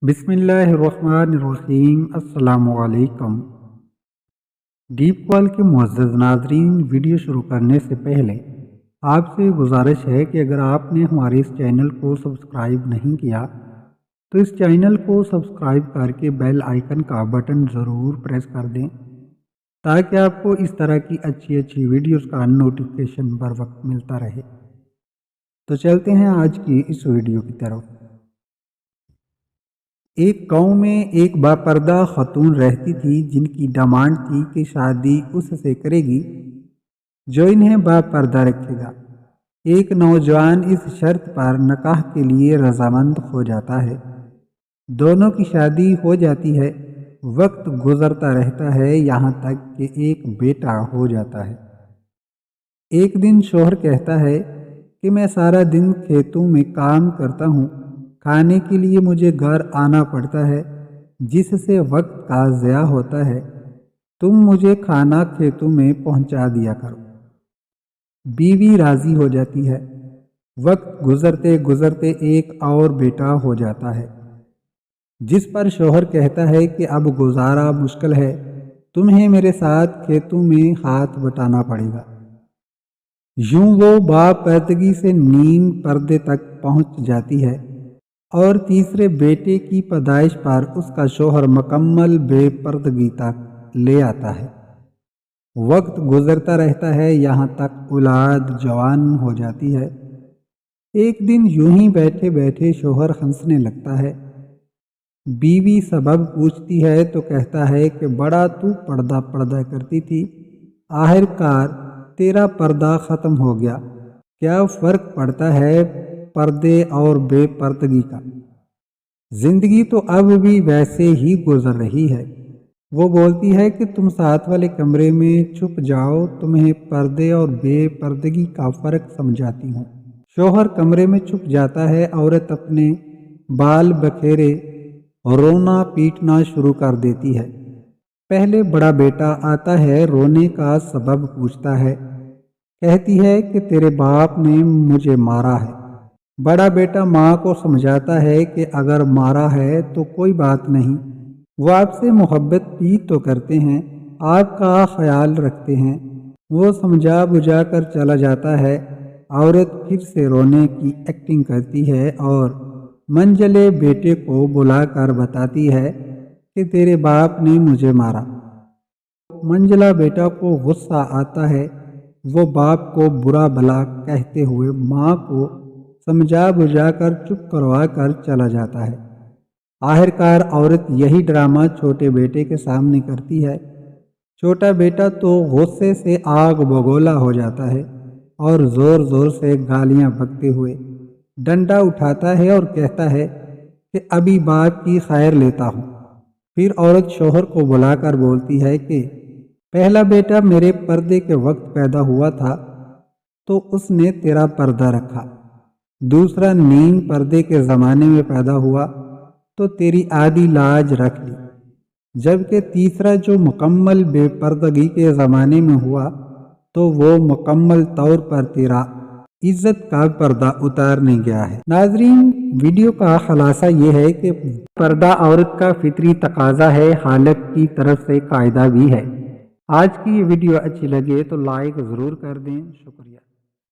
بسم اللہ الرحمن الرحیم۔ السلام علیکم۔ ڈیپ کال کے معزز ناظرین، ویڈیو شروع کرنے سے پہلے آپ سے گزارش ہے کہ اگر آپ نے ہمارے اس چینل کو سبسکرائب نہیں کیا تو اس چینل کو سبسکرائب کر کے بیل آئیکن کا بٹن ضرور پریس کر دیں تاکہ آپ کو اس طرح کی اچھی ویڈیوز کا نوٹیفیکیشن بر وقت ملتا رہے۔ تو چلتے ہیں آج کی اس ویڈیو کی طرف۔ ایک گاؤں میں ایک باپردہ خاتون رہتی تھی جن کی ڈیمانڈ تھی کہ شادی اس سے کرے گی جو انہیں باپردہ رکھے گا۔ ایک نوجوان اس شرط پر نکاح کے لیے رضامند ہو جاتا ہے۔ دونوں کی شادی ہو جاتی ہے۔ وقت گزرتا رہتا ہے یہاں تک کہ ایک بیٹا ہو جاتا ہے۔ ایک دن شوہر کہتا ہے کہ میں سارا دن کھیتوں میں کام کرتا ہوں، کھانے کے لیے مجھے گھر آنا پڑتا ہے جس سے وقت کا ضیاع ہوتا ہے، تم مجھے کھانا کھیتوں میں پہنچا دیا کرو۔ بیوی راضی ہو جاتی ہے۔ وقت گزرتے گزرتے ایک اور بیٹا ہو جاتا ہے جس پر شوہر کہتا ہے کہ اب گزارا مشکل ہے، تمہیں میرے ساتھ کھیتوں میں ہاتھ بٹانا پڑے گا۔ یوں وہ باپردگی سے نیم پردے تک پہنچ جاتی ہے اور تیسرے بیٹے کی پیدائش پر اس کا شوہر مکمل بے پردگی تک لے آتا ہے۔ وقت گزرتا رہتا ہے یہاں تک اولاد جوان ہو جاتی ہے۔ ایک دن یوں ہی بیٹھے بیٹھے شوہر ہنسنے لگتا ہے۔ بیوی سبب پوچھتی ہے تو کہتا ہے کہ بڑا تو پردہ کرتی تھی، آخر کار تیرا پردہ ختم ہو گیا، کیا فرق پڑتا ہے پردے اور بے پردگی کا؟ زندگی تو اب بھی ویسے ہی گزر رہی ہے۔ وہ بولتی ہے کہ تم ساتھ والے کمرے میں چھپ جاؤ، تمہیں پردے اور بے پردگی کا فرق سمجھاتی ہوں۔ شوہر کمرے میں چھپ جاتا ہے، عورت اپنے بال بکھیرے رونا پیٹنا شروع کر دیتی ہے۔ پہلے بڑا بیٹا آتا ہے، رونے کا سبب پوچھتا ہے، کہتی ہے کہ تیرے باپ نے مجھے مارا ہے۔ بڑا بیٹا ماں کو سمجھاتا ہے کہ اگر مارا ہے تو کوئی بات نہیں، وہ آپ سے محبت بھی تو کرتے ہیں، آپ کا خیال رکھتے ہیں۔ وہ سمجھا بجھا کر چلا جاتا ہے۔ عورت پھر سے رونے کی ایکٹنگ کرتی ہے اور منجلے بیٹے کو بلا کر بتاتی ہے کہ تیرے باپ نے مجھے مارا۔ منجلا بیٹا کو غصہ آتا ہے، وہ باپ کو برا بھلا کہتے ہوئے ماں کو سمجھا بجھا کر چپ کروا کر چلا جاتا ہے۔ آخر کار عورت یہی ڈرامہ چھوٹے بیٹے کے سامنے کرتی ہے۔ چھوٹا بیٹا تو غصے سے آگ بگولا ہو جاتا ہے اور زور سے گالیاں بکتے ہوئے ڈنڈا اٹھاتا ہے اور کہتا ہے کہ ابھی باپ کی خیر لیتا ہوں۔ پھر عورت شوہر کو بلا کر بولتی ہے کہ پہلا بیٹا میرے پردے کے وقت پیدا ہوا تھا تو اس نے تیرا پردہ رکھا، دوسرا نیم پردے کے زمانے میں پیدا ہوا تو تیری آدھی لاج رکھ لی، جبکہ تیسرا جو مکمل بے پردگی کے زمانے میں ہوا تو وہ مکمل طور پر تیرا عزت کا پردہ اتارنے گیا ہے۔ ناظرین، ویڈیو کا خلاصہ یہ ہے کہ پردہ عورت کا فطری تقاضا ہے، خالق کی طرف سے قاعدہ بھی ہے۔ آج کی یہ ویڈیو اچھی لگے تو لائک ضرور کر دیں۔ شکریہ۔